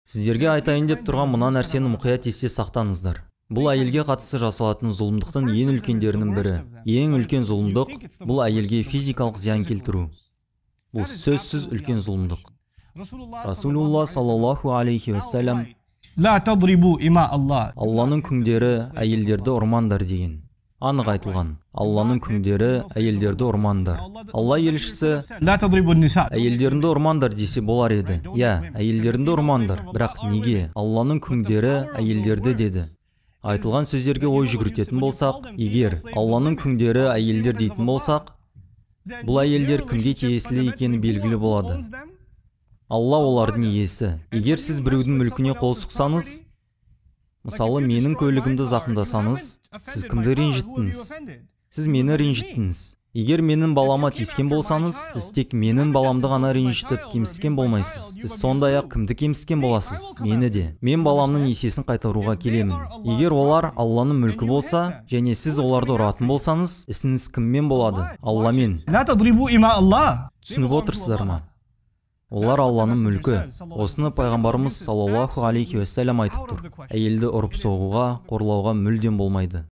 Сіздерге айтайын деп тұрған мына нәрсені мұқият есте сақтаңыздар. Бұл әйелге қатысты жасалатын зұлымдықтың ең үлкендерінің бірі. Ең үлкен зұлымдық бұл әйелге физикалық зиян келтіру. Бұл сөзсіз үлкен зұлымдық. Расулулла саллаллаху алейхи вассалам Алланың күңдері әйелдерді ұрмаңдар деген. Анық айтылған. Алланың күңдері әйелдерді ұрмаңдар. Алла елшісі әйелдеріңді ұрмаңдар десе болар еді. Әйелдеріңді ұрмаңдар. Бірақ неге? Алланың күңдері әйелдерді деді. Айтылған сөздерге ой жүгіртетін болсақ, егер Алланың күңдері әйелдер дейтін болсақ, бұл әйелдер кімге тиесілі екені белгілі болады. Алла олардың иесі. Егер сіз біреудің мүлкіне қол сұқсаңыз, мысалы, менің көлігімді зақымдасаңыз, сіз кімді ренжіттіңіз? Сіз мені ренжіттіңіз. Егер менің балама тиіскен болсаңыз, сіз тек менің баламды ғана ренжітіп кемсіткен болмайсыз. Сіз сондай-ақ кімді кемсіткен боласыз? Мені де. Мен баламның есесін қайтаруға келемін. Егер олар Алланың мүлкі болса, және сіз оларды ұратын болсаңыз, ісіңіз кіммен болады? Алламен. Түсініп отырсыздар ма? Олар Алланың мүлкі. Осыны пайғамбарымыз саллаллаху алейхи вассалам айтып тұр. Әйелді ұрып соғуға, қорлауға мүлдем болмайды.